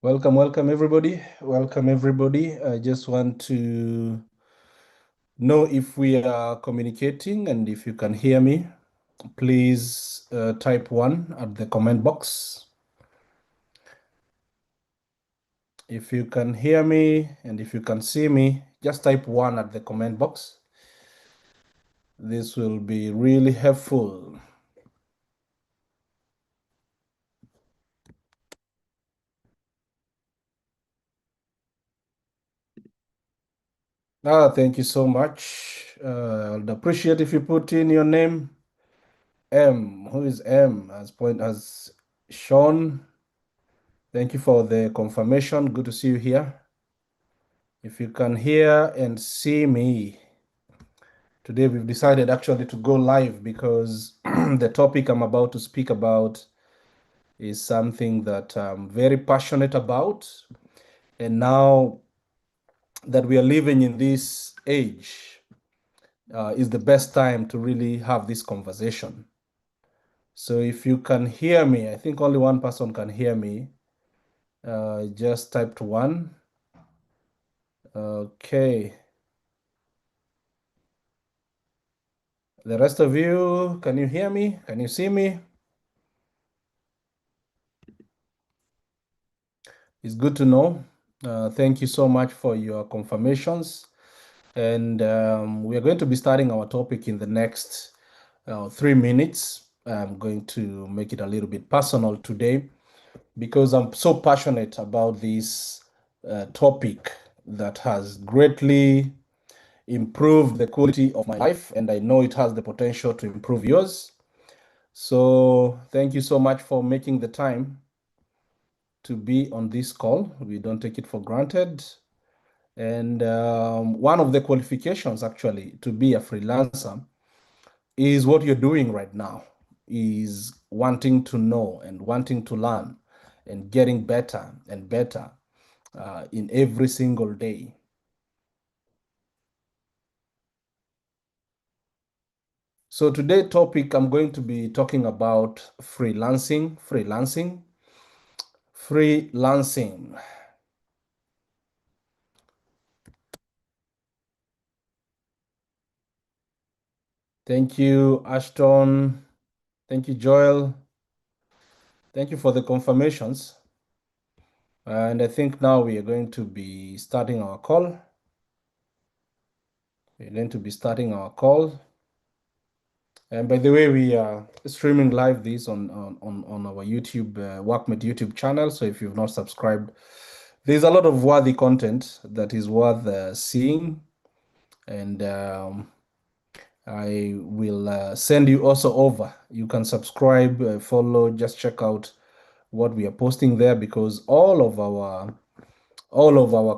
Welcome everybody. Welcome everybody. I just want to know if we are communicating and if you can hear me. Please type 1 at the comment box. If you can hear me and if you can see me, just type 1 at the comment box. This will be really helpful. Thank you so much. I'd appreciate if you put in your name. M. Who is M? As Sean. Thank you for the confirmation. Good to see you here. If you can hear and see me, today we've decided actually to go live because the topic I'm about to speak about is something that I'm very passionate about. And now that we are living in this age, is the best time to really have this conversation. So if you can hear me, I think only one person can hear me. Just typed 1. Okay. The rest of you, can you hear me? Can you see me? It's good to know. Thank you so much for your confirmations. And we are going to be starting our topic in the next 3 minutes. I'm going to make it a little bit personal today because I'm so passionate about this topic that has greatly improved the quality of my life, and I know it has the potential to improve yours. So thank you so much for making the time to be on this call. We don't take it for granted. And one of the qualifications actually to be a freelancer is what you're doing right now, is wanting to know and wanting to learn and getting better and better in every single day. So today's topic, I'm going to be talking about freelancing. Thank you, Ashton. Thank you, Joel. Thank you for the confirmations. And I think now we are going to be starting our call. We're going to be starting our call. And by the way, we are streaming live this on our YouTube, WorkMate YouTube channel. So if you've not subscribed, there's a lot of worthy content that is worth seeing. And I will send you also over. You can subscribe, follow, just check out what we are posting there, because all of our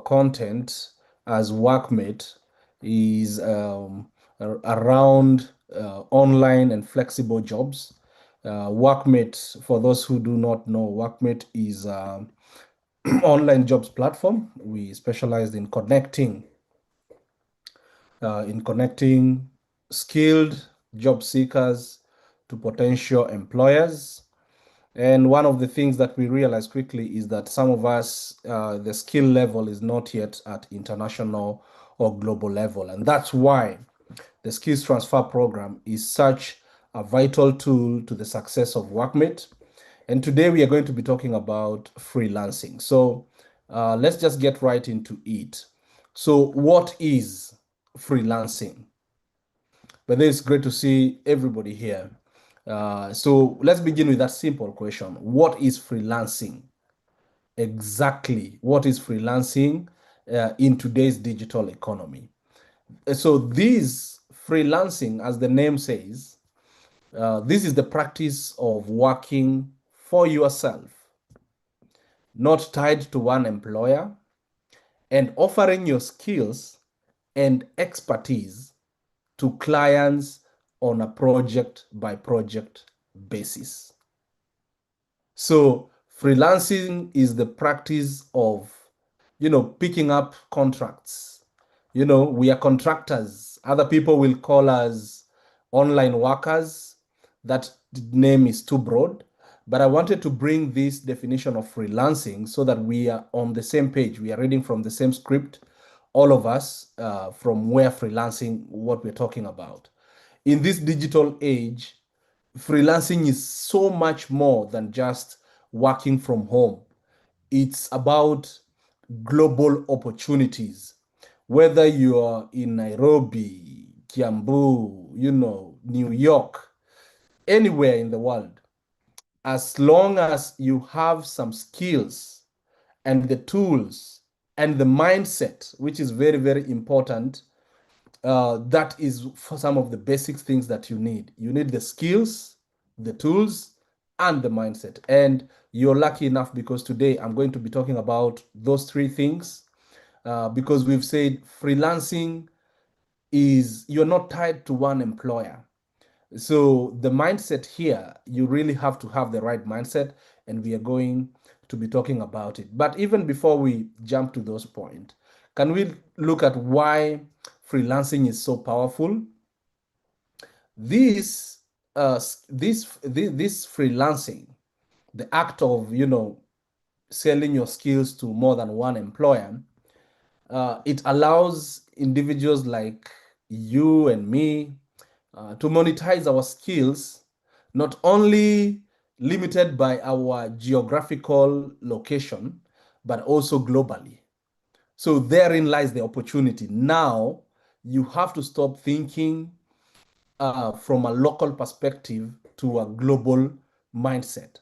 content as Workmate is around online and flexible jobs. Workmate, for those who do not know, Workmate is online jobs platform. We specialized in connecting skilled job seekers to potential employers. And one of the things that we realize quickly is that some of us, the skill level is not yet at international or global level. And that's why the skills transfer program is such a vital tool to the success of Workmate. And today we are going to be talking about freelancing. So let's just get right into it. So what is freelancing? But it's great to see everybody here. So let's begin with that simple question. What is freelancing? Exactly. What is freelancing in today's digital economy? So this freelancing, as the name says, this is the practice of working for yourself, not tied to one employer, and offering your skills and expertise to clients on a project by project basis. So freelancing is the practice of, picking up contracts. We are contractors. Other people will call us online workers. That name is too broad. But I wanted to bring this definition of freelancing so that we are on the same page. We are reading from the same script, all of us, from where freelancing, what we're talking about. In this digital age, freelancing is so much more than just working from home. It's about global opportunities. Whether you are in Nairobi, Kiambu, New York, anywhere in the world, as long as you have some skills and the tools and the mindset, which is very, very important, that is for some of the basic things that you need. You need the skills, the tools, and the mindset. And you're lucky enough because today I'm going to be talking about those three things, because we've said freelancing is you're not tied to one employer. So the mindset here, you really have to have the right mindset, and we are going to be talking about it. But even before we jump to those points, can we look at why freelancing is so powerful? This this freelancing, the act of selling your skills to more than one employer, it allows individuals like you and me to monetize our skills, not only limited by our geographical location, but also globally. So therein lies the opportunity. Now you have to stop thinking from a local perspective to a global mindset.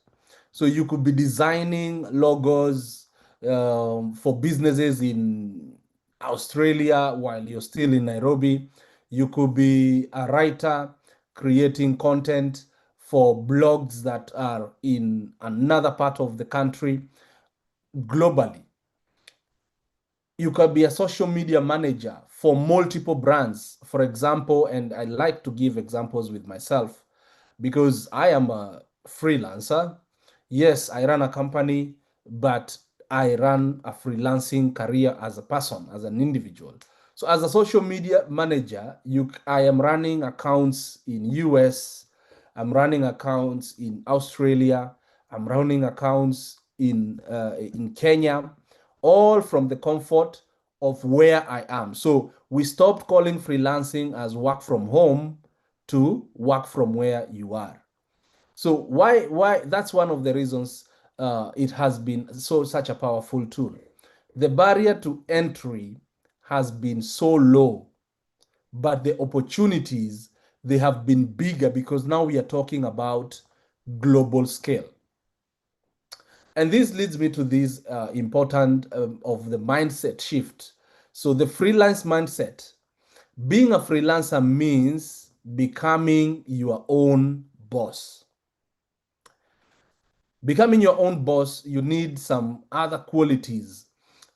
So you could be designing logos for businesses in Australia while you're still in Nairobi. You could be a writer creating content for blogs that are in another part of the country globally. You can be a social media manager for multiple brands, for example, and I like to give examples with myself because I am a freelancer. Yes, I run a company, but I run a freelancing career as a person, as an individual. So as a social media manager, I am running accounts in US, I'm running accounts in Australia, I'm running accounts in Kenya, all from the comfort of where I am. So we stopped calling freelancing as work from home to work from where you are. So why that's one of the reasons it has been such a powerful tool. The barrier to entry has been so low, but the opportunities, they have been bigger because now we are talking about global scale. And this leads me to this important of the mindset shift. So the freelance mindset, being a freelancer means becoming your own boss. Becoming your own boss, you need some other qualities.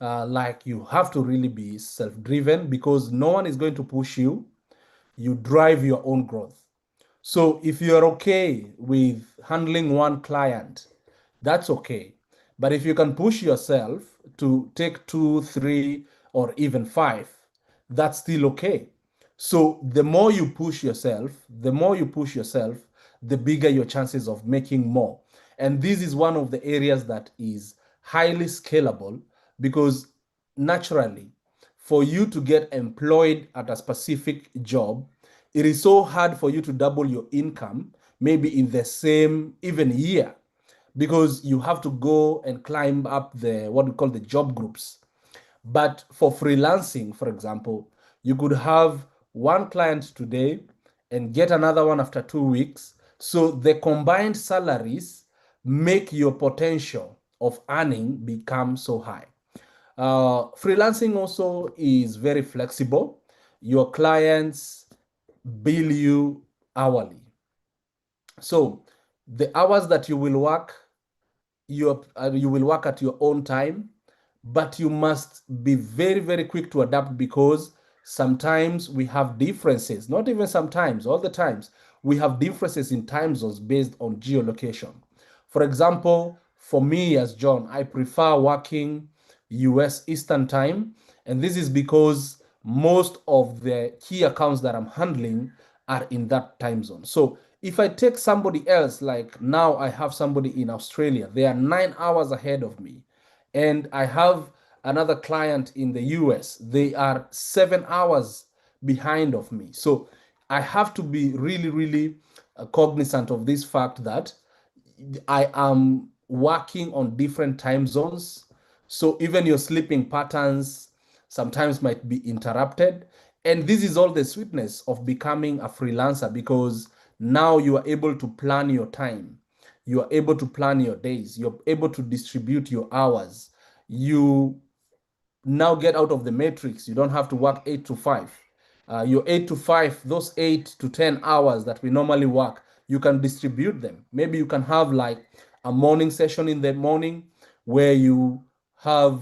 Like you have to really be self-driven because no one is going to push you. You drive your own growth. So if you're okay with handling one client, that's okay. But if you can push yourself to take two, three, or even five, that's still okay. So the more you push yourself, the bigger your chances of making more. And this is one of the areas that is highly scalable because naturally, for you to get employed at a specific job, it is so hard for you to double your income, maybe in the same even year, because you have to go and climb up the what we call the job groups. But for freelancing, for example, you could have one client today and get another one after 2 weeks. So the combined salaries make your potential of earning become so high. Freelancing also is very flexible. Your clients bill you hourly. So the hours that you will work, you will work at your own time, but you must be very, very quick to adapt because sometimes we have differences, not even sometimes, all the times, we have differences in time zones based on geolocation. For example, for me as John, I prefer working US Eastern Time, and this is because most of the key accounts that I'm handling are in that time zone. So if I take somebody else, like now I have somebody in Australia, they are 9 hours ahead of me. And I have another client in the US, they are 7 hours behind of me. So I have to be really, really cognizant of this fact that I am working on different time zones. So even your sleeping patterns sometimes might be interrupted. And this is all the sweetness of becoming a freelancer, because now you are able to plan your time. You are able to plan your days. You're able to distribute your hours. You now get out of the matrix. You don't have to work 8 to 5. Your 8 to 5, those 8 to 10 hours that we normally work, you can distribute them. Maybe you can have like a morning session in the morning where you have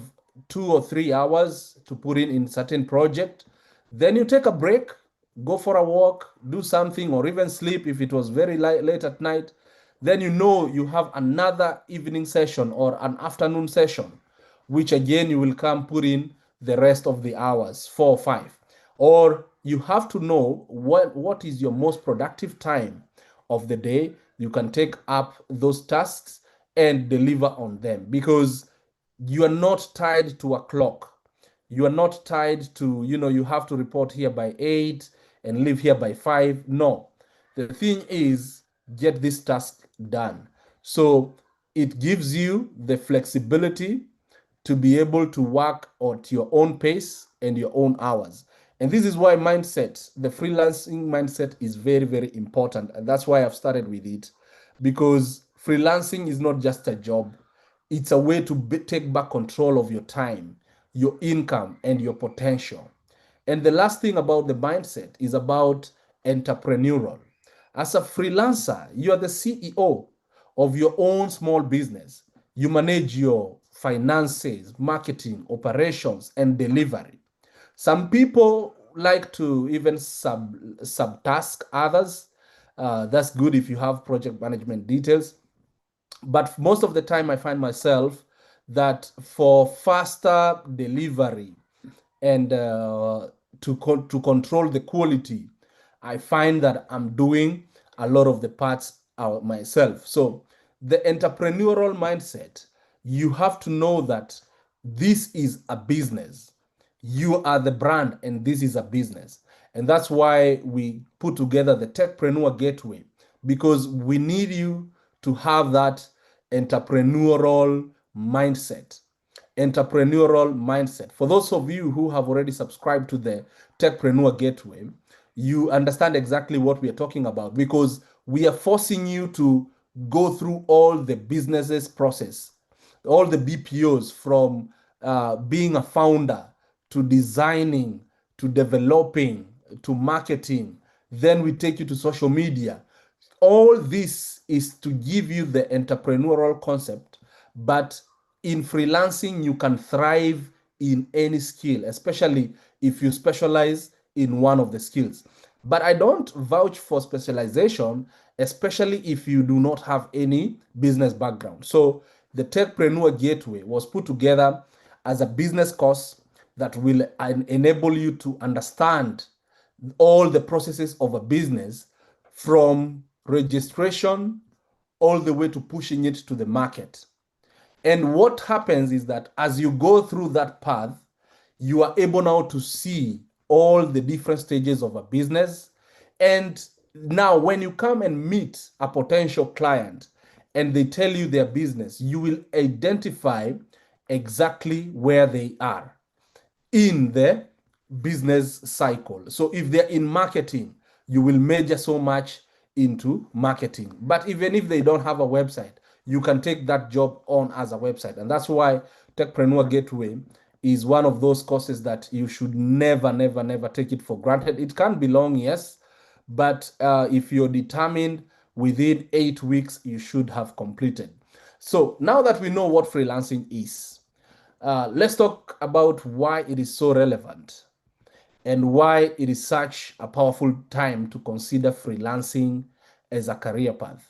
2 or 3 hours to put in certain project. Then you take a break, go for a walk, do something, or even sleep if it was very late at night. Then you know you have another evening session or an afternoon session, which again you will come put in the rest of the hours, 4 or 5. Or you have to know what is your most productive time of the day. You can take up those tasks and deliver on them, because you are not tied to a clock. You are not tied to, you have to report here by 8 and leave here by 5. No. The thing is, get this task done. So it gives you the flexibility to be able to work at your own pace and your own hours. And this is why the freelancing mindset is very, very important. And that's why I've started with it, because freelancing is not just a job. It's a way to take back control of your time, your income, and your potential. And the last thing about the mindset is about entrepreneurial. As a freelancer, you are the CEO of your own small business. You manage your finances, marketing, operations, and delivery. Some people like to even subtask others. That's good if you have project management details. But most of the time, I find myself that for faster delivery and to control the quality, I find that I'm doing a lot of the parts out myself. So the entrepreneurial mindset, you have to know that this is a business. You are the brand and this is a business. And that's why we put together the Techpreneur Gateway, because we need you to have that entrepreneurial mindset. Entrepreneurial mindset. For those of you who have already subscribed to the Techpreneur Gateway, you understand exactly what we are talking about, because we are forcing you to go through all the businesses process, all the BPOs, from being a founder to designing to developing to marketing. Then we take you to social media. All this is to give you the entrepreneurial concept, but in freelancing, you can thrive in any skill, especially if you specialize in one of the skills. But I don't vouch for specialization, especially if you do not have any business background. So the Techpreneur Gateway was put together as a business course that will enable you to understand all the processes of a business, from registration all the way to pushing it to the market. And what happens is that as you go through that path, you are able now to see all the different stages of a business. And now, when you come and meet a potential client and they tell you their business, you will identify exactly where they are in the business cycle. So if they're in marketing, you will measure so much into marketing. But even if they don't have a website, you can take that job on as a website. And that's why Techpreneur Gateway is one of those courses that you should never, never, never take it for granted. It can be long, yes, but if you're determined, within 8 weeks, you should have completed. So now that we know what freelancing is, let's talk about why it is so relevant and why it is such a powerful time to consider freelancing as a career path.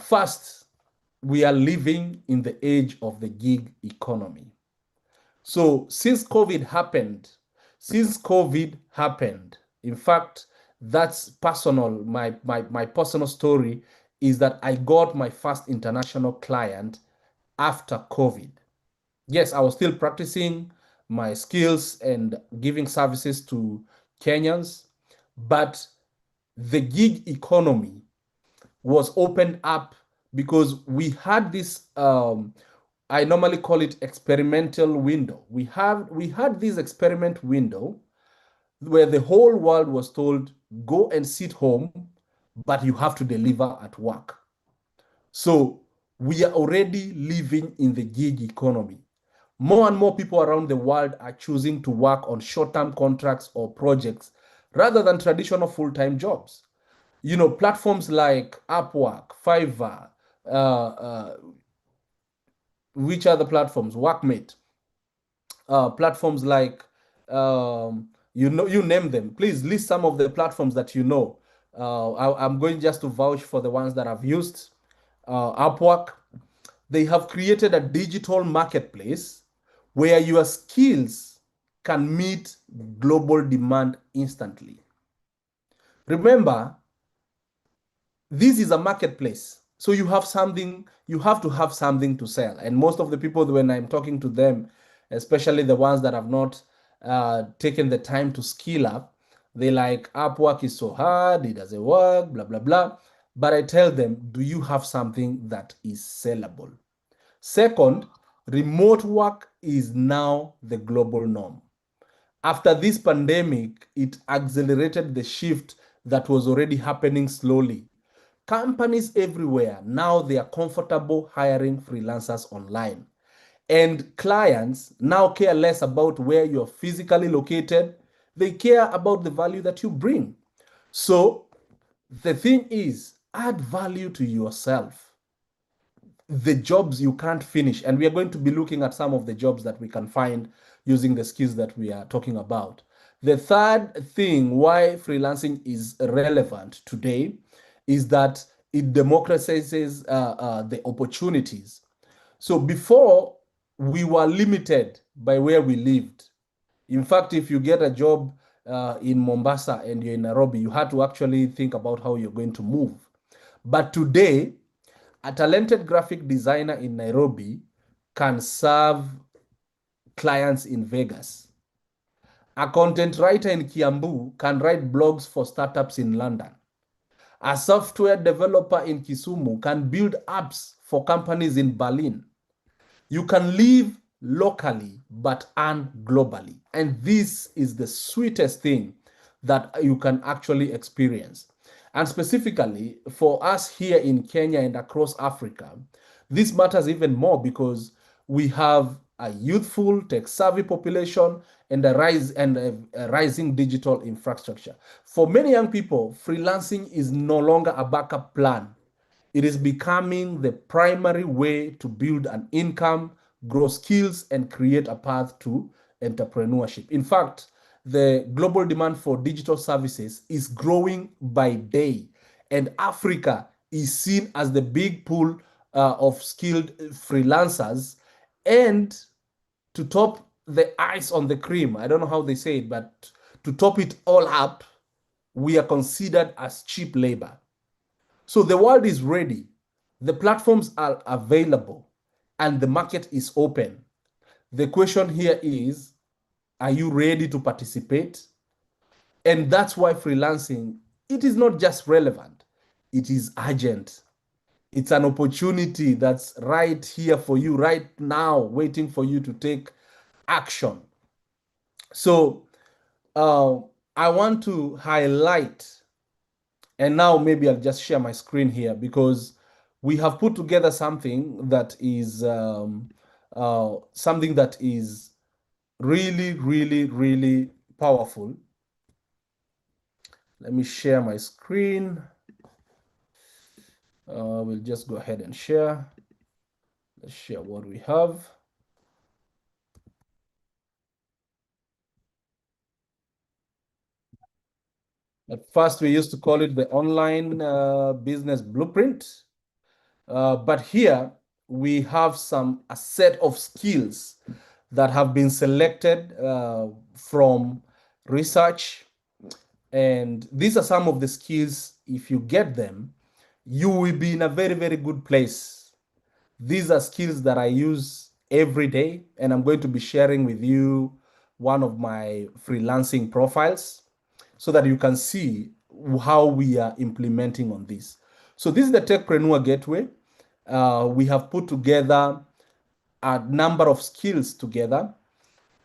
First, we are living in the age of the gig economy. So since COVID happened, in fact, That's personal. My personal story is that I got my first international client after COVID. Yes, I was still practicing my skills and giving services to Kenyans, but the gig economy was opened up because we had this I normally call it experimental window. We had this experiment window where the whole world was told, go and sit home, but you have to deliver at work. So we are already living in the gig economy. More and more people around the world are choosing to work on short-term contracts or projects rather than traditional full-time jobs. Platforms like Upwork, Fiverr, which are the platforms? Workmate, platforms like you name them. Please list some of the platforms that you know. I'm going just to vouch for the ones that I've used. Upwork, they have created a digital marketplace where your skills can meet global demand instantly. Remember, this is a marketplace. So you have to have something to sell. And most of the people, when I'm talking to them, especially the ones that have not taken the time to skill up, they like, Upwork is so hard, it doesn't work, blah, blah, blah. But I tell them, do you have something that is sellable? Second, remote work is now the global norm. After this pandemic, it accelerated the shift that was already happening slowly. Companies everywhere now they are comfortable hiring freelancers online. And clients now care less about where you're physically located. They care about the value that you bring. So the thing is, add value to yourself. The jobs you can't finish. And we are going to be looking at some of the jobs that we can find using the skills that we are talking about. The third thing why freelancing is relevant today is that it democratizes the opportunities. So before, we were limited by where we lived. In fact, if you get a job in Mombasa and you're in Nairobi, you had to actually think about how you're going to move. But today, a talented graphic designer in Nairobi can serve clients in Vegas. A content writer in Kiambu can write blogs for startups in London. A software developer in Kisumu can build apps for companies in Berlin. You can live locally but earn globally. And this is the sweetest thing that you can actually experience. And specifically for us here in Kenya and across Africa, this matters even more because we have a youthful, tech-savvy population and a rising digital infrastructure. For many young people, freelancing is no longer a backup plan. It is becoming the primary way to build an income, grow skills, and create a path to entrepreneurship. In fact, the global demand for digital services is growing by day, and Africa is seen as the big pool of skilled freelancers. And to top the ice on the cream, I don't know how they say it, but to top it all up, we are considered as cheap labor. So the world is ready, the platforms are available, and the market is open. The question here is, are you ready to participate? And that's why freelancing, it is not just relevant, it is urgent. It's an opportunity that's right here for you right now, waiting for you to take action. So I want to highlight, and now maybe I'll just share my screen here because we have put together something that is really, really, really powerful. Let me share my screen. We'll just go ahead and share. Let's share what we have. At first, we used to call it the online business blueprint. But here we have a set of skills that have been selected from research And these are some of the skills. If you get them, you will be in a very, very good place. These are skills that I use every day, and I'm going to be sharing with you one of my freelancing profiles so that you can see how we are implementing on this. So this is the Techpreneur Gateway. We have put together a number of skills together.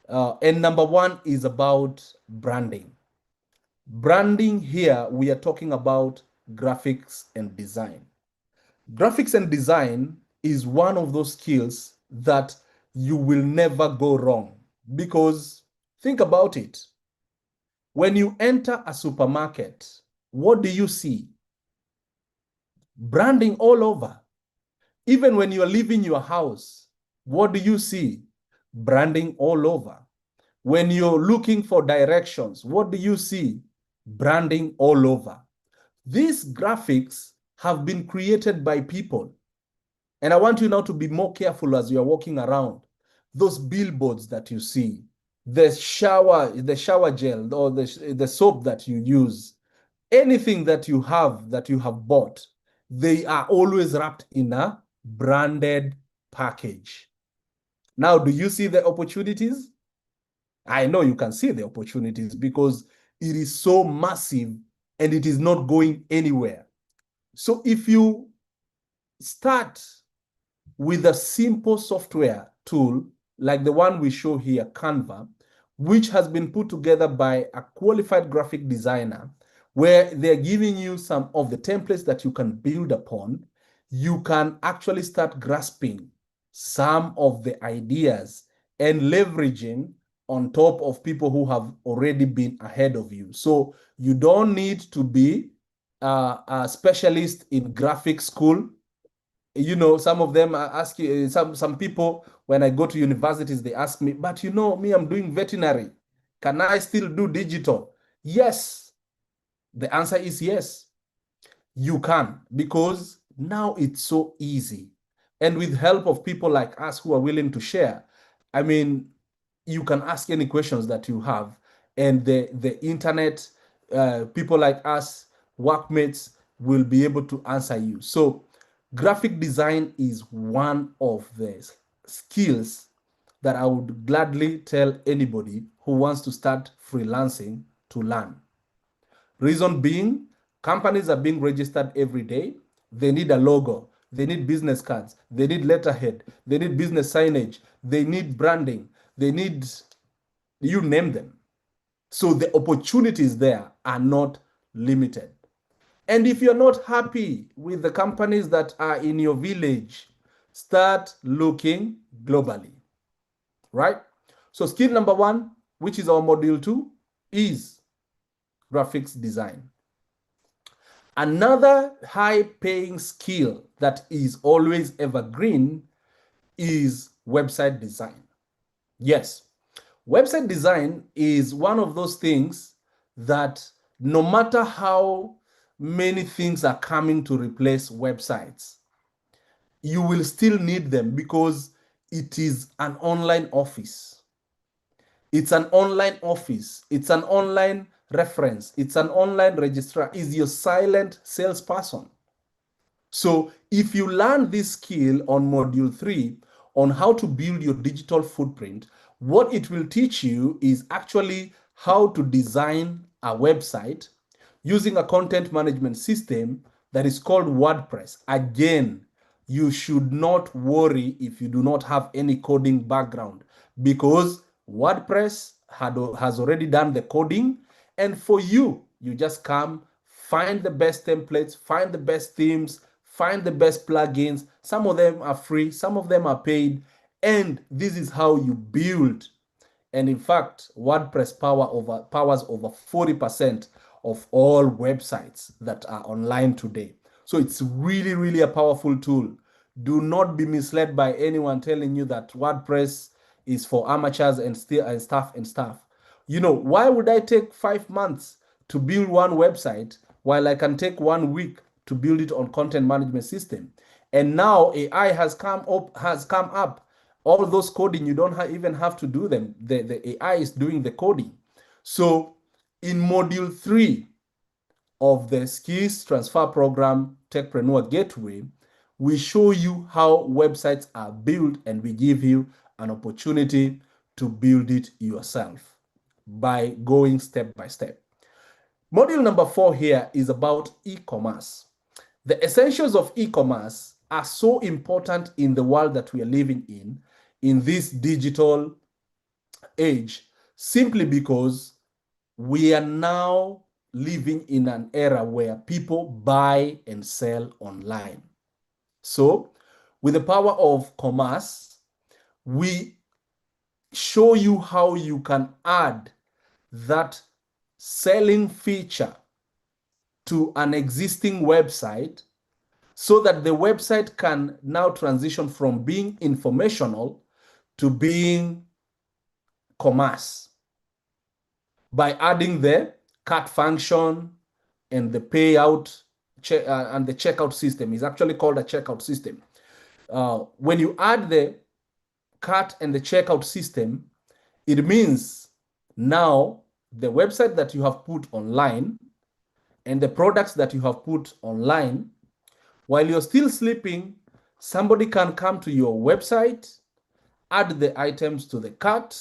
And number one is about branding. Branding here, we are talking about graphics and design. Graphics and design is one of those skills that you will never go wrong, because think about it. When you enter a supermarket, what do you see? Branding all over. Even when you are leaving your house, what do you see? Branding all over. When you're looking for directions, what do you see? Branding all over. These graphics have been created by people. And I want you now to be more careful as you're walking around. Those billboards that you see, the shower gel, or the soap that you use, anything that you have bought, they are always wrapped in a branded package. Now, do you see the opportunities? I know you can see the opportunities because it is so massive and it is not going anywhere. So if you start with a simple software tool like the one we show here, Canva, which has been put together by a qualified graphic designer, where they're giving you some of the templates that you can build upon, you can actually start grasping some of the ideas and leveraging on top of people who have already been ahead of you. So you don't need to be a specialist in graphic school. You know, some of them ask you, some people, when I go to universities, they ask me, but you know, me, I'm doing veterinary. Can I still do digital? Yes. The answer is yes, you can, because now it's so easy. And with help of people like us who are willing to share, I mean, you can ask any questions that you have, and the internet, people like us, workmates, will be able to answer you. So graphic design is one of the skills that I would gladly tell anybody who wants to start freelancing to learn. Reason being, companies are being registered every day. They need a logo. They need business cards. They need letterhead. They need business signage. They need branding. They need, you name them. So the opportunities there are not limited. And if you're not happy with the companies that are in your village, start looking globally, right? So skill number one, which is our module 2, is graphics design. Another high-paying skill that is always evergreen is website design. Yes, website design is one of those things that no matter how many things are coming to replace websites, you will still need them because it is an online office. It's an online office. It's an online reference. It's an online registrar. It's your silent salesperson. So if you learn this skill on module 3 on how to build your digital footprint, what it will teach you is actually how to design a website using a content management system that is called WordPress. Again, you should not worry if you do not have any coding background, because WordPress has already done the coding, and for you, you just come, find the best templates, find the best themes, find the best plugins. Some of them are free, some of them are paid, and this is how you build. And in fact, WordPress powers over 40% of all websites that are online today. So it's really, really a powerful tool. Do not be misled by anyone telling you that WordPress is for amateurs and stuff. You know, why would I take 5 months to build one website while I can take 1 week to build it on content management system? And now AI has come up. All those coding, you don't even have to do them. The AI is doing the coding. So In module 3 of the skills transfer program, Techpreneur Gateway, we show you how websites are built, and we give you an opportunity to build it yourself by going step by step. Module number 4 here is about e-commerce. The essentials of e-commerce are so important in the world that we are living in this digital age, simply because we are now living in an era where people buy and sell online. So, with the power of commerce, we show you how you can add that selling feature to an existing website so that the website can now transition from being informational to being commerce by adding the cart function and the payout and the checkout system. Is actually called a checkout system. When you add the cart and the checkout system, it means now the website that you have put online and the products that you have put online, while you're still sleeping, somebody can come to your website, add the items to the cart,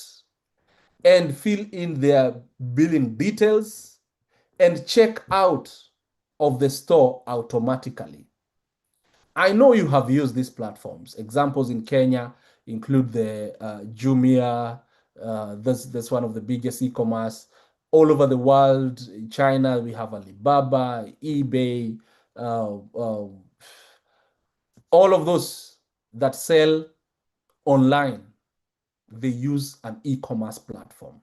and fill in their billing details and check out of the store automatically. I know you have used these platforms. Examples in Kenya include the Jumia. That's one of the biggest e-commerce. All over the world, in China, we have Alibaba, eBay, all of those that sell online, they use an e-commerce platform.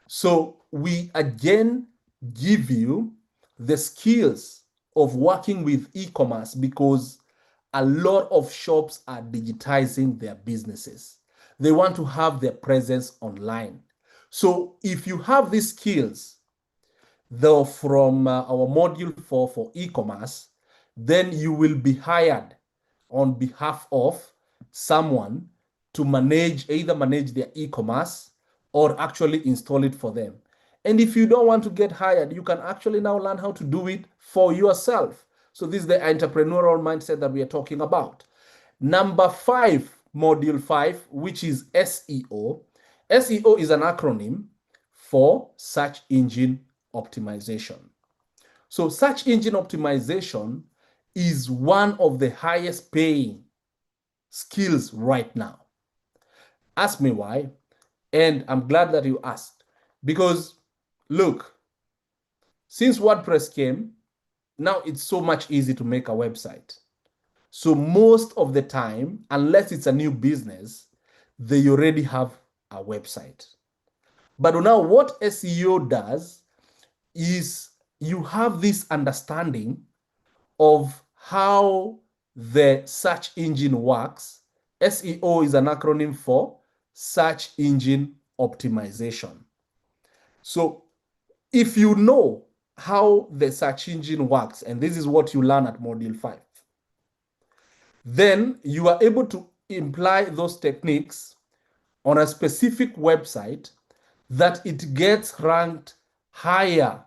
So we again give you the skills of working with e-commerce because a lot of shops are digitizing their businesses. They want to have their presence online. So if you have these skills, though, from our module 4 for e-commerce, then you will be hired on behalf of someone to either manage their e-commerce or actually install it for them. And if you don't want to get hired, you can actually now learn how to do it for yourself. So this is the entrepreneurial mindset that we are talking about. Number 5, module 5, which is SEO. SEO is an acronym for search engine optimization. So search engine optimization is one of the highest paying skills right now. Ask me why, and I'm glad that you asked. Because look, since WordPress came, now it's so much easy to make a website. So most of the time, unless it's a new business, they already have a website. But now what SEO does is you have this understanding of how the search engine works. SEO is an acronym for search engine optimization. So if you know how the search engine works, and this is what you learn at module 5, then you are able to imply those techniques on a specific website that it gets ranked higher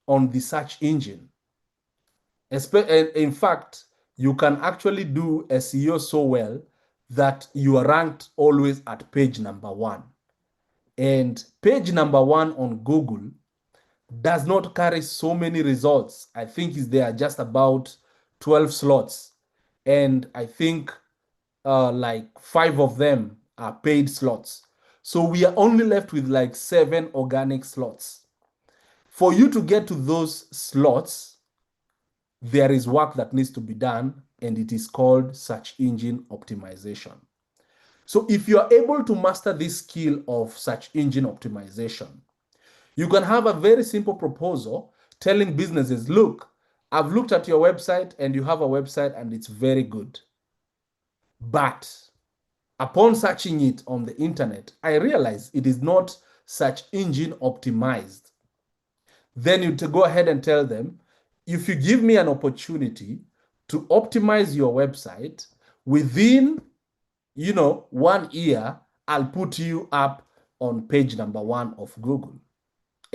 on the search engine. In fact, you can actually do SEO so well that you are ranked always at page number 1. And page number 1 on Google does not carry so many results. I think there are just about 12 slots. And I think like 5 of them are paid slots. So we are only left with like 7 organic slots. For you to get to those slots, there is work that needs to be done, and it is called search engine optimization. So if you are able to master this skill of search engine optimization, you can have a very simple proposal telling businesses, look, I've looked at your website and you have a website and it's very good. But upon searching it on the internet, I realize it is not search engine optimized. Then you go ahead and tell them, if you give me an opportunity to optimize your website within, 1 year, I'll put you up on page number 1 of Google.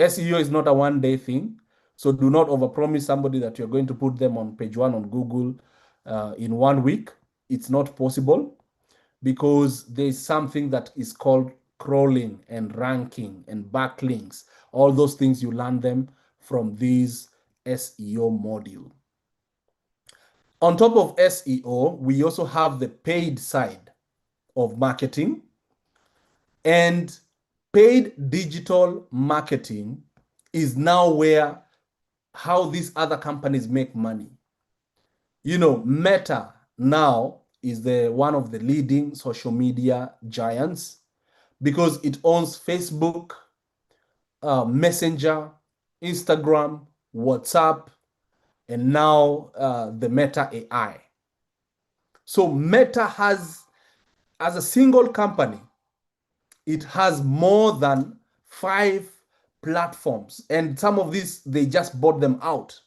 SEO is not a one-day thing. So do not overpromise somebody that you're going to put them on page 1 on Google in 1 week. It's not possible, because there's something that is called crawling and ranking and backlinks. All those things, you learn them from this SEO module. On top of SEO, we also have the paid side of marketing. And paid digital marketing is now where how these other companies make money. You know, Meta now is one of the leading social media giants because it owns Facebook, Messenger, Instagram, WhatsApp, and now the Meta AI. So Meta has, as a single company, it has more than 5 platforms, and some of these, they just bought them out.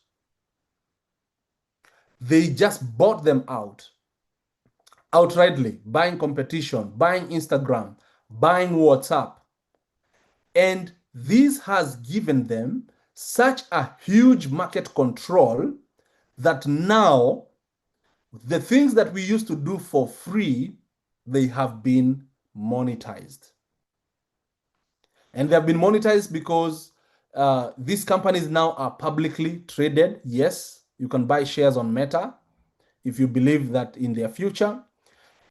They just bought them out outrightly, buying competition, buying Instagram, buying WhatsApp. And this has given them such a huge market control that now the things that we used to do for free, they have been monetized. And they have been monetized because these companies now are publicly traded. Yes, you can buy shares on Meta if you believe that in their future.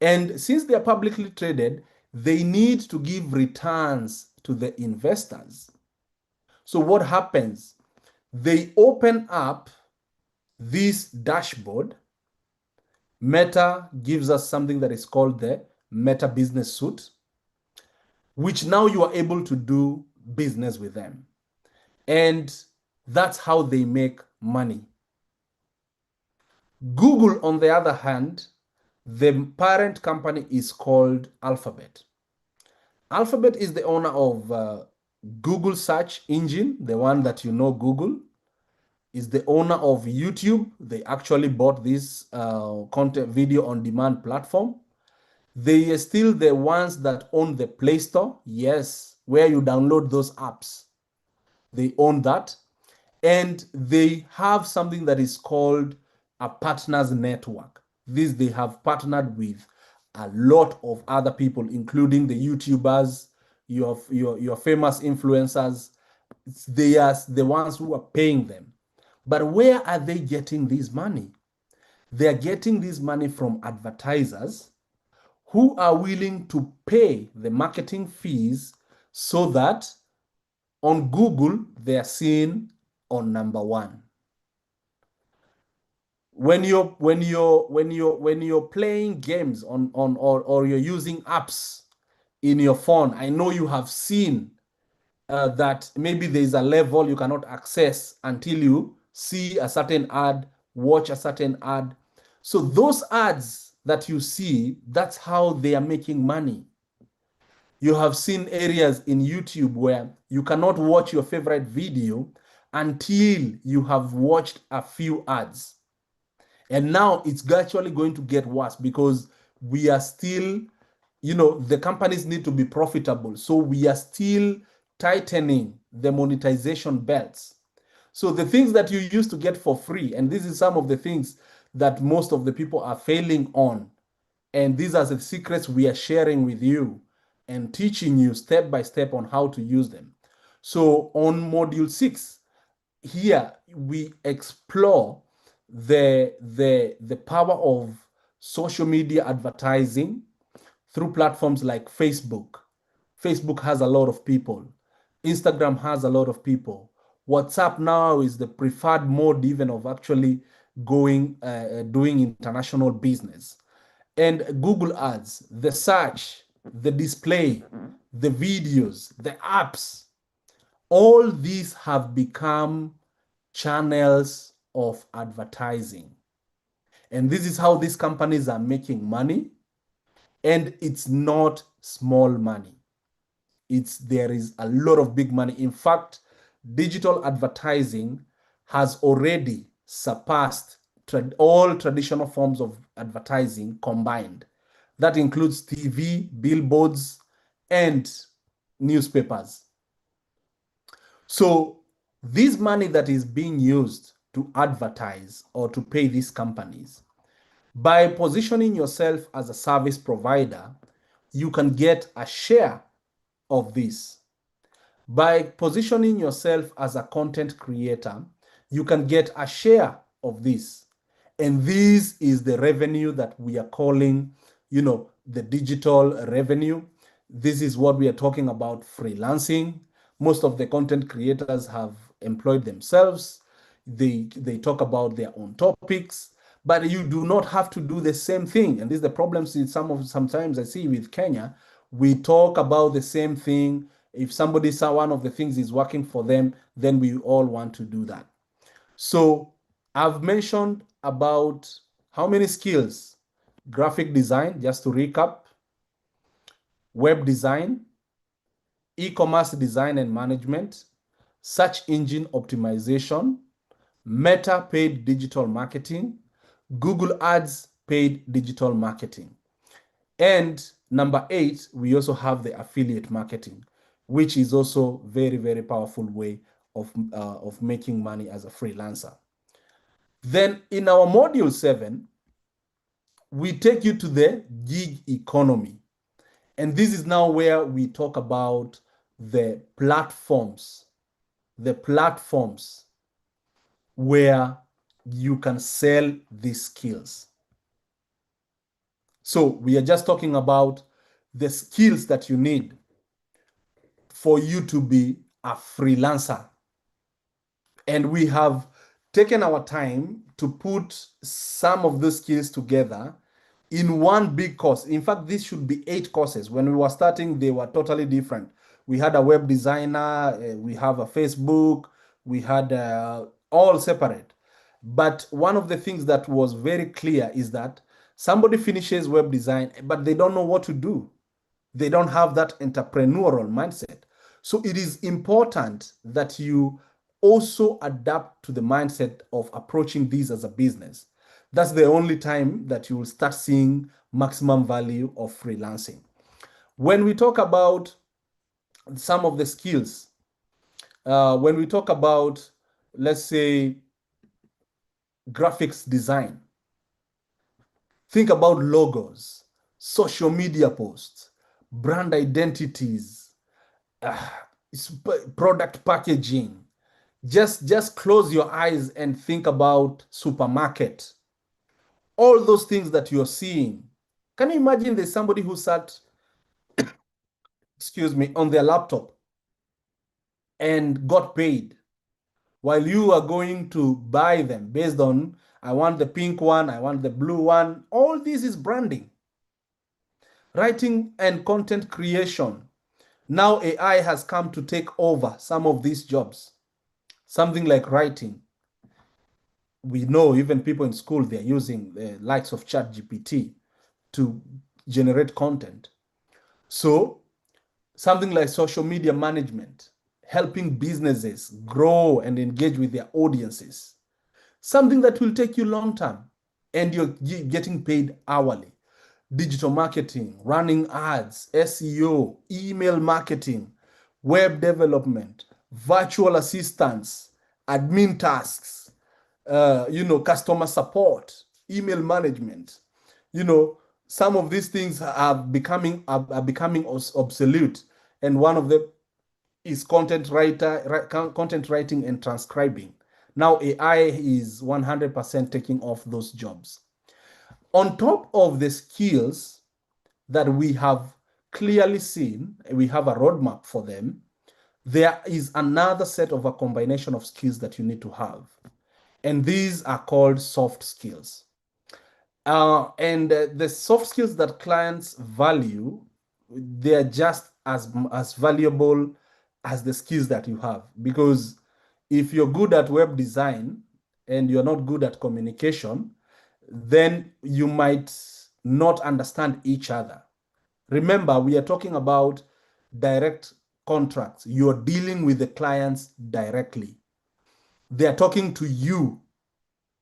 And since they are publicly traded, they need to give returns to the investors. So what happens? They open up this dashboard. Meta gives us something that is called the Meta Business Suite, which now you are able to do business with them. And that's how they make money. Google, on the other hand, the parent company is called Alphabet. Alphabet is the owner of Google search engine, the one that you know, Google, is the owner of YouTube. They actually bought this content video on demand platform. They are still the ones that own the Play Store. Yes, where you download those apps. They own that. And they have something that is called a partners network. This, they have partnered with a lot of other people, including the YouTubers, your famous influencers. They are the ones who are paying them. But where are they getting this money? They are getting this money from advertisers who are willing to pay the marketing fees so that on Google they are seen on number 1. When you're playing games or you're using apps in your phone, I know you have seen that maybe there's a level you cannot access until you see a certain ad, watch a certain ad. So those ads that you see, that's how they are making money. You have seen areas in YouTube where you cannot watch your favorite video until you have watched a few ads. And now it's actually going to get worse because we are still, the companies need to be profitable. So we are still tightening the monetization belts. So the things that you used to get for free, and this is some of the things that most of the people are failing on. And these are the secrets we are sharing with you and teaching you step by step on how to use them. So on module 6, here we explore the power of social media advertising through platforms like Facebook. Facebook has a lot of people. Instagram has a lot of people. WhatsApp now is the preferred mode even of actually doing international business. And Google Ads, the search, the display, the videos, the apps, all these have become channels of advertising. And this is how these companies are making money. And it's not small money. There is a lot of big money. In fact, digital advertising has already surpassed all traditional forms of advertising combined. That includes TV, billboards, and newspapers. So this money that is being used to advertise or to pay these companies, by positioning yourself as a service provider, you can get a share of this. By positioning yourself as a content creator, you can get a share of this. And this is the revenue that we are calling, the digital revenue. This is what we are talking about, freelancing. Most of the content creators have employed themselves. They talk about their own topics, but you do not have to do the same thing. And this is the problem sometimes I see with Kenya. We talk about the same thing. If somebody saw one of the things is working for them, then we all want to do that. So I've mentioned about how many skills? Graphic design, just to recap, web design, e-commerce design and management, search engine optimization, Meta paid digital marketing, Google Ads paid digital marketing. And number 8, we also have the affiliate marketing, which is also very, very powerful way of making money as a freelancer. Then in our module 7, we take you to the gig economy. And this is now where we talk about the platforms where you can sell these skills. So we are just talking about the skills that you need for you to be a freelancer. And we have taken our time to put some of those skills together in one big course. In fact, this should be 8 courses. When we were starting, they were totally different. We had a web designer, we have a Facebook, we had all separate. But one of the things that was very clear is that somebody finishes web design, but they don't know what to do. They don't have that entrepreneurial mindset. So it is important that you also adapt to the mindset of approaching this as a business. That's the only time that you will start seeing maximum value of freelancing. When we talk about some of the skills, when we talk about, let's say, graphics design, think about logos, social media posts, brand identities, product packaging. Just close your eyes and think about supermarket. All those things that you're seeing. Can you imagine there's somebody who sat, excuse me, on their laptop and got paid while you are going to buy them based on, I want the pink one, I want the blue one. All this is branding. Writing and content creation. Now AI has come to take over some of these jobs. Something like writing. We know even people in school, they're using the likes of ChatGPT to generate content. So something like social media management, helping businesses grow and engage with their audiences. Something that will take you long term and you're getting paid hourly. Digital marketing, running ads, SEO, email marketing, web development, virtual assistants, admin tasks, customer support, email management. Some of these things are becoming obsolete, and one of them is content writing and transcribing. Now AI is 100% taking off those jobs. On top of the skills that we have clearly seen, we have a roadmap for them, there is another set of a combination of skills that you need to have. And these are called soft skills. And the soft skills that clients value, they're just as valuable as the skills that you have. Because if you're good at web design and you're not good at communication, then you might not understand each other. Remember, we are talking about direct contracts. You're dealing with the clients directly. They're talking to you.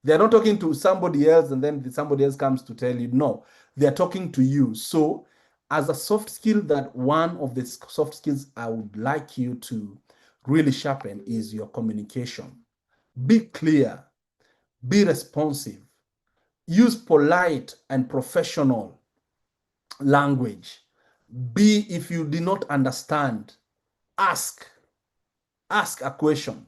They're not talking to somebody else and then somebody else comes to tell you. No, they're talking to you. So as a soft skill, that one of the soft skills I would like you to really sharpen is your communication. Be clear, be responsive, use polite and professional language. If you do not understand, ask a question.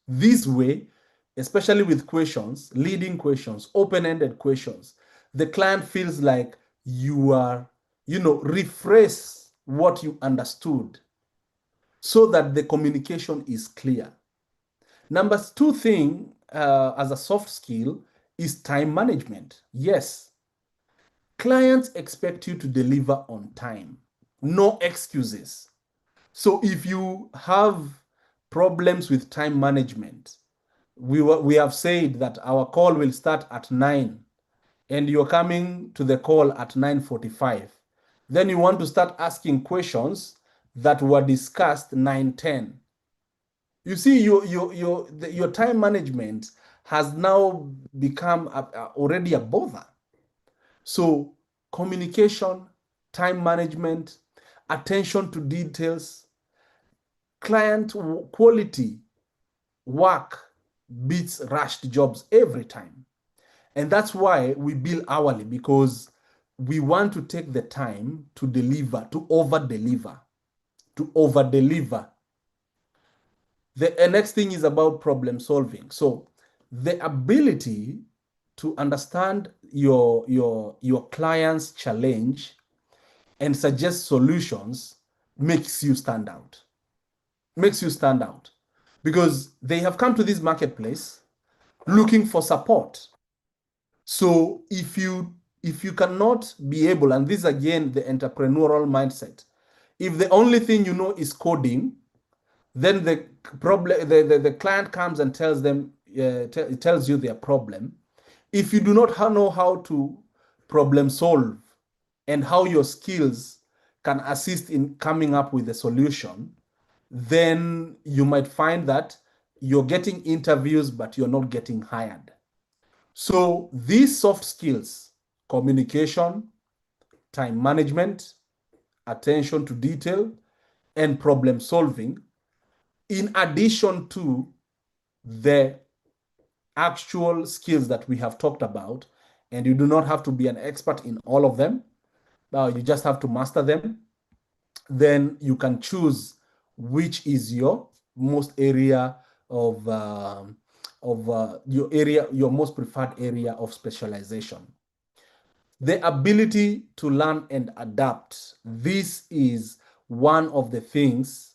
This way, especially with questions, leading questions, open-ended questions, the client feels like you are, rephrase what you understood so that the communication is clear. Number two thing, as a soft skill, is time management. Yes, clients expect you to deliver on time, no excuses. So if you have problems with time management, we have said that our call will start at 9 and you're coming to the call at 9:45. Then you want to start asking questions that were discussed 9:10. You see, your time management has now become already a bother. So communication, time management, attention to details, client quality work beats rushed jobs every time. And that's why we bill hourly, because we want to take the time to deliver, to over deliver, to over deliver. The next thing is about problem solving. So the ability to understand your client's challenge and suggest solutions makes you stand out. Makes you stand out because they have come to this marketplace looking for support. So if you cannot be able, and this again the entrepreneurial mindset, if the only thing you know is coding, then the client comes and tells them tells you their problem. If you do not know how to problem solve and how your skills can assist in coming up with a solution, then you might find that you're getting interviews but you're not getting hired. So these soft skills, communication, time management, attention to detail, and problem solving, in addition to the actual skills that we have talked about, and you do not have to be an expert in all of them, you just have to master them, then you can choose which is your most area of your most preferred area of specialization. The ability to learn and adapt. This is one of the things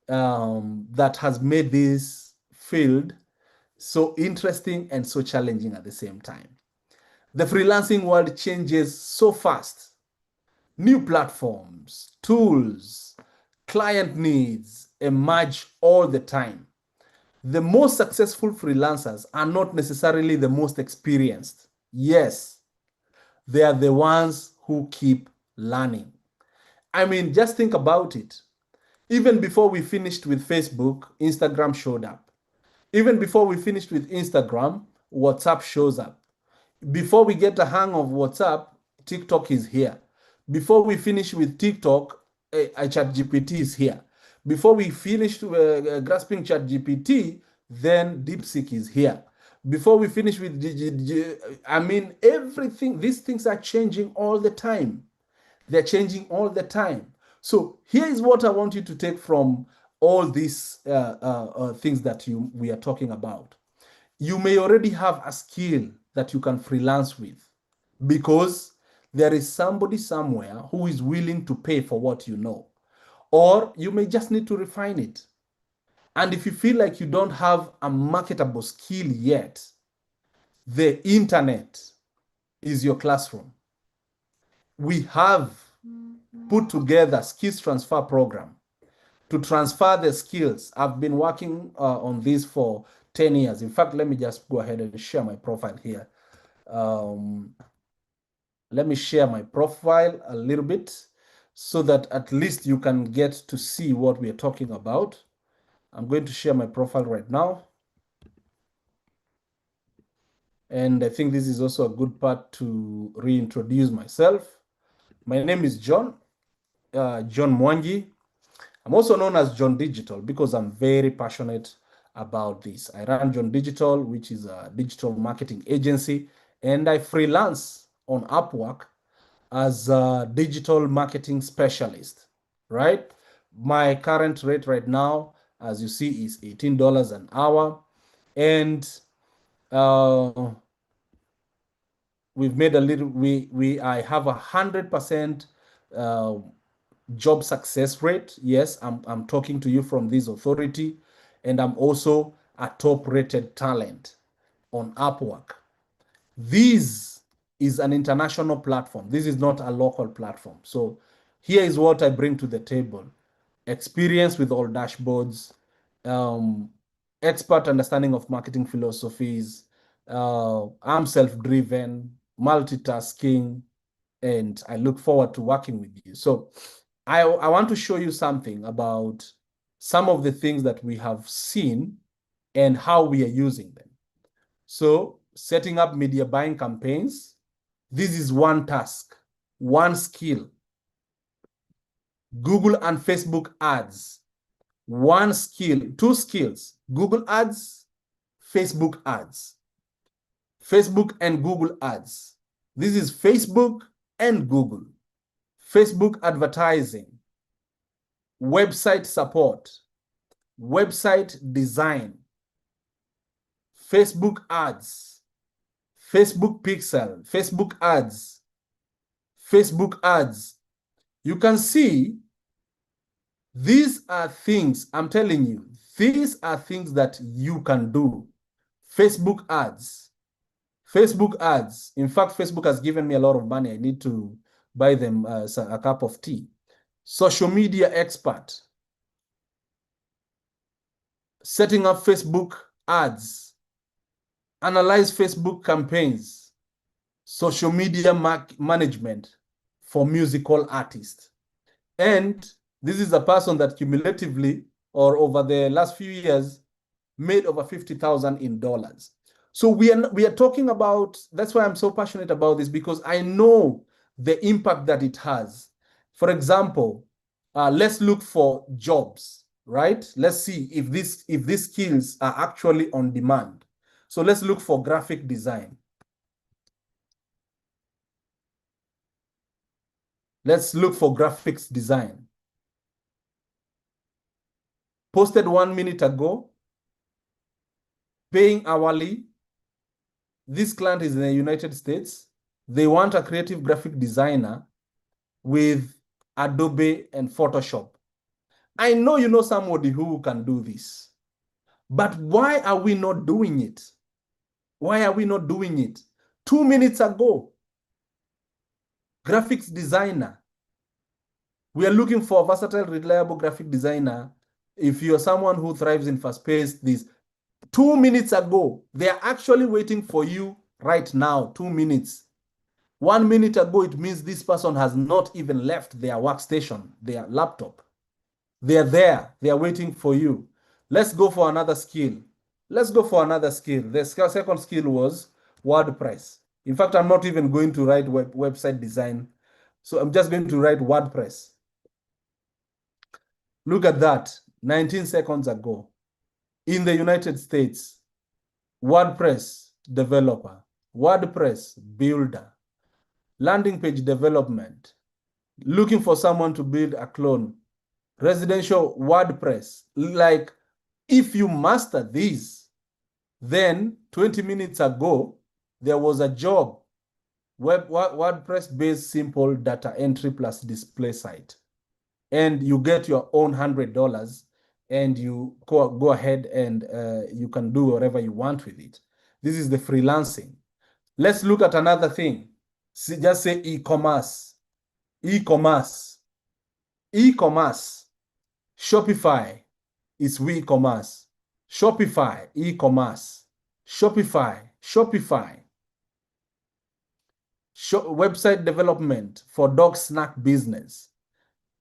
that has made this field so interesting and so challenging at the same time. The freelancing world changes so fast. New platforms, tools, client needs emerge all the time. The most successful freelancers are not necessarily the most experienced. Yes, they are the ones who keep learning. I mean, just think about it. Even before we finished with Facebook, Instagram showed up. Even before we finished with Instagram, WhatsApp shows up. Before we get a hang of WhatsApp, TikTok is here. Before we finish with TikTok, ChatGPT is here. Before we finish grasping ChatGPT, then DeepSeek is here. Before we finish with, I mean, everything, these things are changing all the time. They're changing all the time. So here is what I want you to take from all these things that we are talking about. You may already have a skill that you can freelance with because there is somebody somewhere who is willing to pay for what you know. Or you may just need to refine it. And if you feel like you don't have a marketable skill yet, the internet is your classroom. We have put together skills transfer program to transfer the skills. I've been working on this for 10 years. In fact, let me just go ahead and share my profile here. Let me share my profile a little bit so that at least you can get to see what we are talking about. I'm going to share my profile right now. And I think this is also a good part to reintroduce myself. My name is John Mwangi. I'm also known as John Digital because I'm very passionate about this. I run John Digital, which is a digital marketing agency, and I freelance on Upwork as a digital marketing specialist, right? My current rate right now, as you see, is $18 an hour. And we've made a little, I have 100% job success rate. Yes, I'm talking to you from this authority, and I'm also a top rated talent on Upwork. This is an international platform. This is not a local platform. So here is what I bring to the table: experience with all dashboards, um, expert understanding of marketing philosophies. I'm self-driven, multitasking, and I look forward to working with you. So I want to show you something about some of the things that we have seen and how we are using them. So setting up media buying campaigns, this is one task, one skill. Google and Facebook ads, one skill, two skills: Google ads, Facebook ads, Facebook and Google ads. This is Facebook and Google. Facebook advertising, website support, website design, Facebook ads, Facebook pixel, Facebook ads, Facebook ads. You can see these are things, I'm telling you, these are things that you can do. Facebook ads. Facebook ads. In fact, Facebook has given me a lot of money. I need to buy them a cup of tea. Social media expert. Setting up Facebook ads. Analyze Facebook campaigns. Social media management for musical artists. And this is a person that cumulatively, or over the last few years, made over $50,000 in dollars. So we are talking about, that's why I'm so passionate about this, because I know the impact that it has. For example, let's look for jobs, right? Let's see if these skills are actually on demand. So let's look for graphic design. Let's look for graphics design. Posted 1 minute ago, paying hourly. This client is in the United States. They want a creative graphic designer with Adobe and Photoshop. I know you know somebody who can do this, but why are we not doing it? Why are we not doing it? 2 minutes ago, graphics designer. We are looking for a versatile, reliable graphic designer. If you're someone who thrives in fast-paced, this 2 minutes ago, they are actually waiting for you right now, 2 minutes. 1 minute ago, it means this person has not even left their workstation, their laptop. They are there. They are waiting for you. Let's go for another skill. Let's go for another skill. The second skill was WordPress. In fact, I'm not even going to write website design. So I'm just going to write WordPress. Look at that, 19 seconds ago. In the United States, WordPress developer, WordPress builder, landing page development, looking for someone to build a clone, residential WordPress. Like, if you master these, then 20 minutes ago, there was a job, WordPress-based simple data entry plus display site. And you get your own $100 and you go ahead and you can do whatever you want with it. This is the freelancing. Let's look at another thing. See, just say e-commerce. E-commerce. E-commerce. Shopify is WeCommerce. Shopify, e-commerce. Shopify, Shopify. Website development for dog snack business.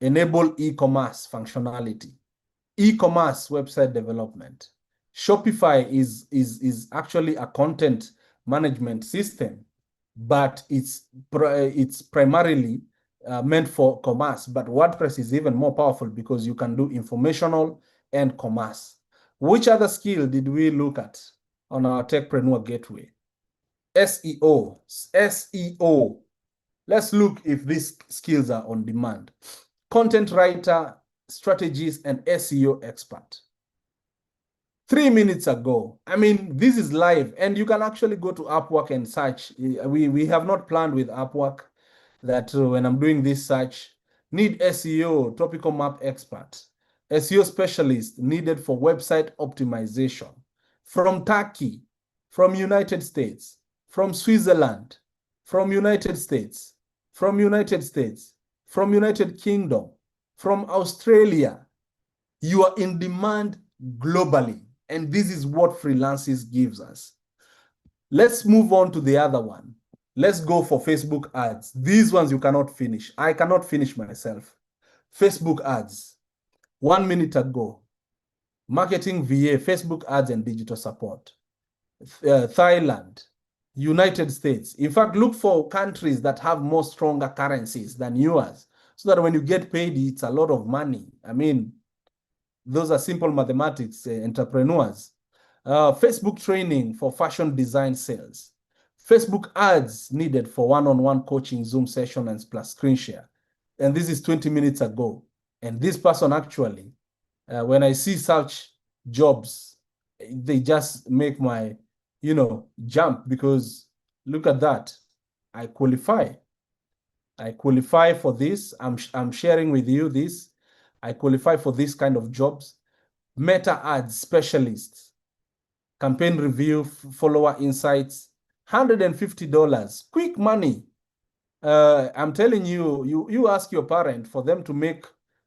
Enable e-commerce functionality. E-commerce website development. Shopify is actually a content management system, but it's primarily meant for commerce, but WordPress is even more powerful because you can do informational and commerce. Which other skill did we look at on our Techpreneur Gateway? SEO. SEO. Let's look if these skills are on demand. Content writer, strategist, and SEO expert. 3 minutes ago. I mean, this is live, and you can actually go to Upwork and search. We have not planned with Upwork that when I'm doing this search, need SEO, topical map expert, SEO specialist needed for website optimization from Turkey, from United States, from Switzerland, from United States, from United States, from United Kingdom, from Australia. You are in demand globally. And this is what freelancing gives us. Let's move on to the other one. Let's go for Facebook ads. These ones you cannot finish. I cannot finish myself. Facebook ads. 1 minute ago. Marketing VA, Facebook ads and digital support. Thailand, United States. In fact, look for countries that have more stronger currencies than yours, so that when you get paid, it's a lot of money. I mean, those are simple mathematics, entrepreneurs. Facebook training for fashion design sales. Facebook ads needed for one-on-one coaching, Zoom session, and plus screen share. And this is 20 minutes ago. And this person actually, when I see such jobs, they just make my, jump, because look at that. I qualify. I qualify for this. I'm sharing with you this. I qualify for this kind of jobs. Meta ads specialists, campaign review, follower insights, $150, quick money. I'm telling you, you ask your parent for them to make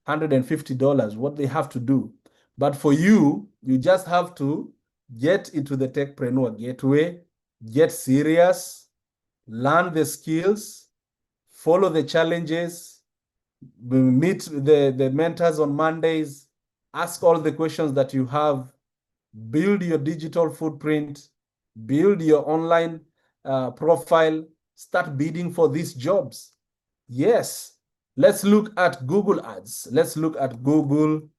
$150, what they have to do. But for you, you just have to get into the Techpreneur Gateway, get serious, learn the skills, follow the challenges, meet the mentors on Mondays, ask all the questions that you have, build your digital footprint, build your online profile, start bidding for these jobs. Yes, let's look at Google Ads. Let's look at Google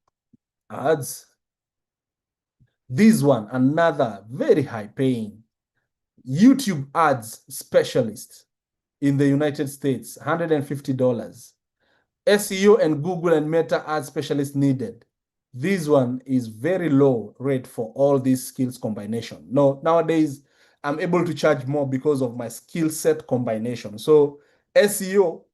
Ads. This one, another very high paying YouTube ads specialist in the United States, $150. SEO and Google and Meta ad specialist needed. This one is very low rate for all these skills combination. No, nowadays I'm able to charge more because of my skill set combination. So SEO,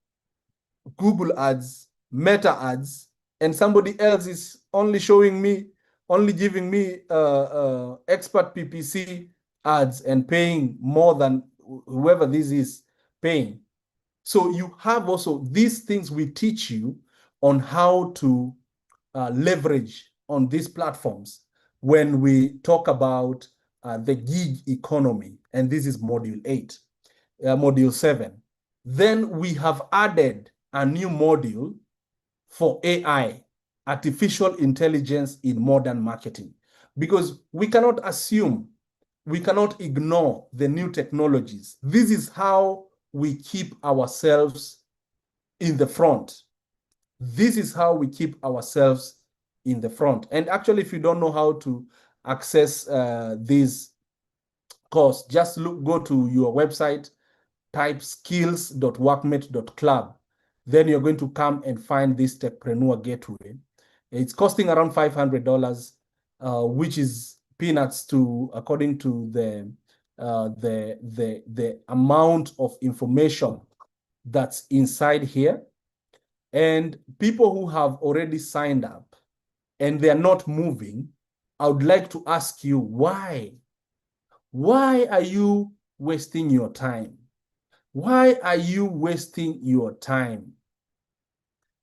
Google ads, Meta ads, and somebody else is only showing me, only giving me expert PPC ads and paying more than whoever this is paying. So you have also these things we teach you on how to leverage on these platforms when we talk about the gig economy. And this is module 8, module 7. Then we have added a new module for AI, artificial intelligence in modern marketing, because we cannot assume, we cannot ignore the new technologies. This is how we keep ourselves in the front. This is how we keep ourselves in the front. And actually, if you don't know how to access this course, just go to your website, type skills.workmate.club. Then you're going to come and find this Techpreneur Gateway. It's costing around $500, which is peanuts to, according to the amount of information that's inside here. And people who have already signed up and they're not moving, I would like to ask you why? Why are you wasting your time? Why are you wasting your time?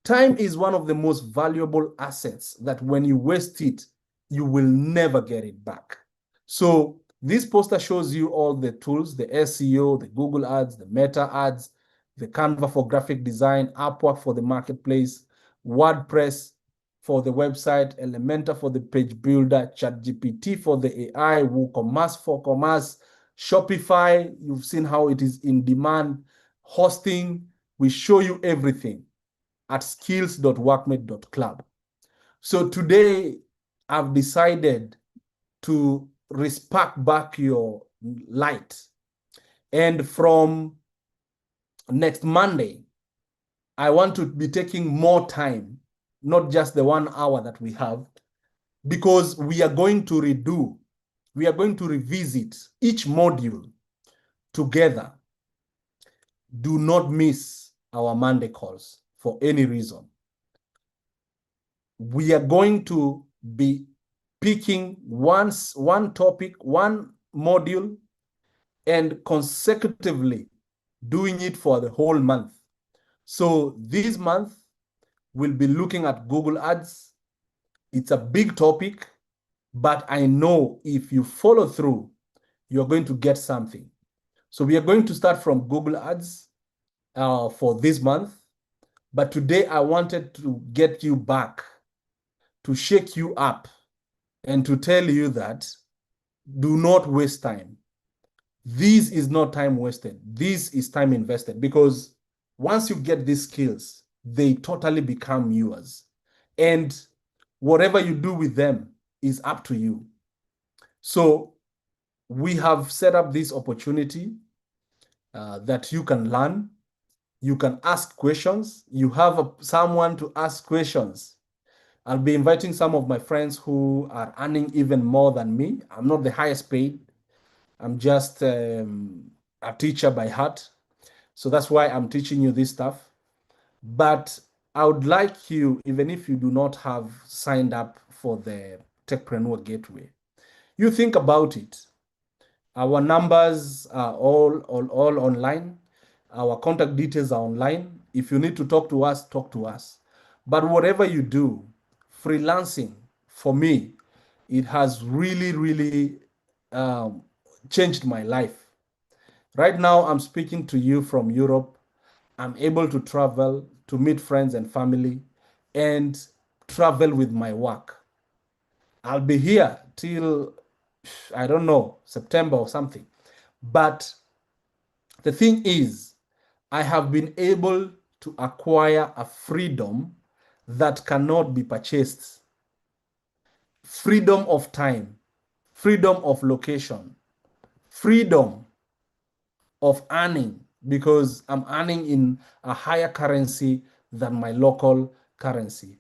Time is one of the most valuable assets that when you waste it, you will never get it back. So this poster shows you all the tools, the SEO, the Google ads, the Meta ads, the Canva for graphic design, Upwork for the marketplace, WordPress for the website, Elementor for the page builder, ChatGPT for the AI, WooCommerce for commerce, Shopify, you've seen how it is in demand, hosting, We show you everything at skills.workmate.club. So today I've decided to respark back your light. And from next Monday, I want to be taking more time, not just the 1 hour that we have, because we are going to revisit each module together. Do not miss our Monday calls for any reason. We are going to be picking one topic, one module, and consecutively doing it for the whole month. So this month, we'll be looking at Google Ads. It's a big topic, but I know if you follow through, you're going to get something. So we are going to start from Google Ads for this month. But today I wanted to get you back, to shake you up, and to tell you that do not waste time. This is not time wasted. This is time invested, because once you get these skills, they totally become yours. And whatever you do with them is up to you. So we have set up this opportunity that you can learn. You can ask questions. You have someone to ask questions. I'll be inviting some of my friends who are earning even more than me. I'm not the highest paid. I'm just a teacher by heart. So that's why I'm teaching you this stuff. But I would like you, even if you do not have signed up for the Techpreneur Gateway, you think about it. Our numbers are all online. Our contact details are online. If you need to talk to us, talk to us. But whatever you do, freelancing, for me, it has really, really um, changed my life. Right now, I'm speaking to you from Europe. I'm able to travel, to meet friends and family, and travel with my work. I'll be here till, I don't know, September or something. But the thing is, I have been able to acquire a freedom that cannot be purchased. Freedom of time, freedom of location, freedom of earning, because I'm earning in a higher currency than my local currency.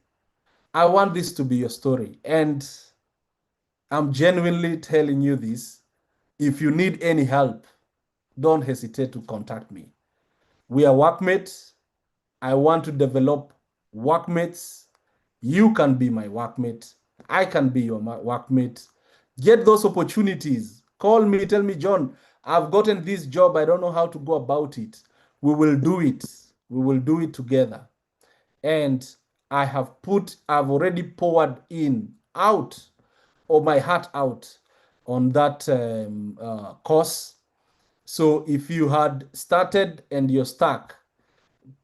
I want this to be your story. And I'm genuinely telling you this. If you need any help, don't hesitate to contact me. We are workmates. I want to develop workmates. You can be my workmate. I can be your workmate. Get those opportunities. Call me, tell me, John, I've gotten this job. I don't know how to go about it. We will do it. We will do it together. And I've already poured out, or my heart out on that course. So if you had started and you're stuck,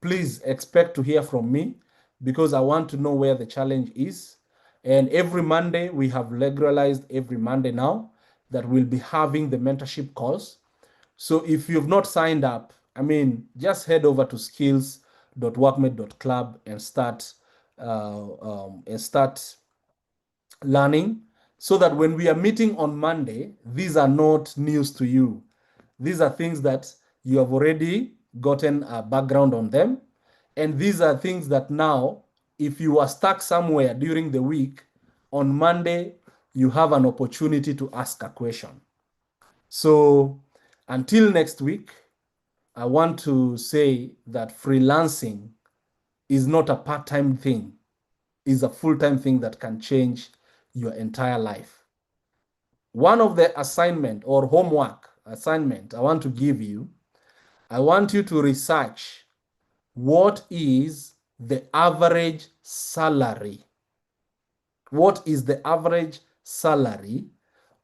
please expect to hear from me, because I want to know where the challenge is. And every Monday, we have regularized every Monday now that we'll be having the mentorship calls. So if you've not signed up, just head over to skills.workmate.club and start learning, so that when we are meeting on Monday, these are not news to you. These are things that you have already gotten a background on them. And these are things that now, if you are stuck somewhere during the week, on Monday, you have an opportunity to ask a question. So until next week, I want to say that freelancing is not a part-time thing, it's a full-time thing that can change your entire life. One of the assignment or homework assignment I want to give you, I want you to research what is the average salary. What is the average salary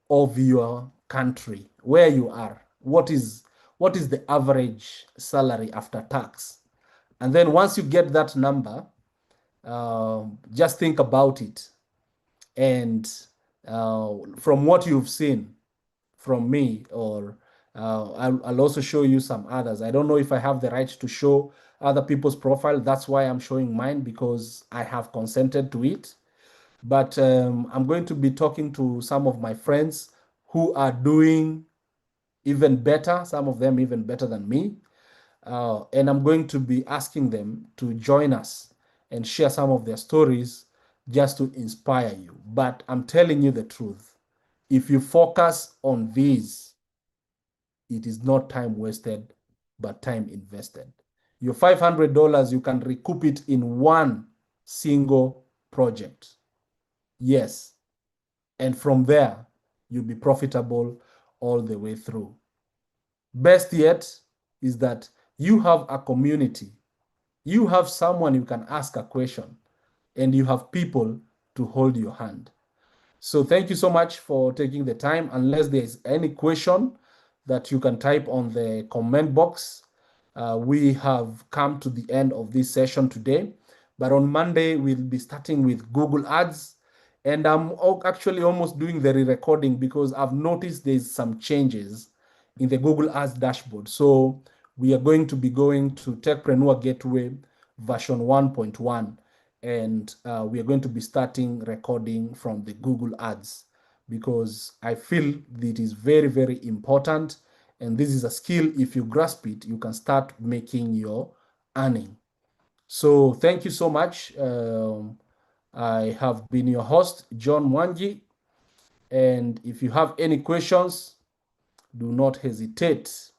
of your country, where you are? What is the average salary after tax? And then once you get that number, just think about it. And from what you've seen from me, or I'll also show you some others. I don't know if I have the right to show other people's profile. That's why I'm showing mine, because I have consented to it. But I'm going to be talking to some of my friends who are doing even better, some of them even better than me. And I'm going to be asking them to join us and share some of their stories just to inspire you. But I'm telling you the truth. If you focus on these, it is not time wasted, but time invested. Your $500, you can recoup it in one single project. Yes. And from there, you'll be profitable all the way through. Best yet is that you have a community. You have someone you can ask a question, and you have people to hold your hand. So thank you so much for taking the time. Unless there's any question that you can type on the comment box, we have come to the end of this session today. But on Monday, we'll be starting with Google Ads. And I'm actually almost doing the re-recording because I've noticed there's some changes in the Google Ads dashboard. So we are going to be going to Techpreneur Gateway version 1.1, and we are going to be starting recording from the Google Ads, because I feel it is very, very important. And this is a skill, if you grasp it, you can start making your earning. So thank you so much. I have been your host, John Mwangi. And if you have any questions, do not hesitate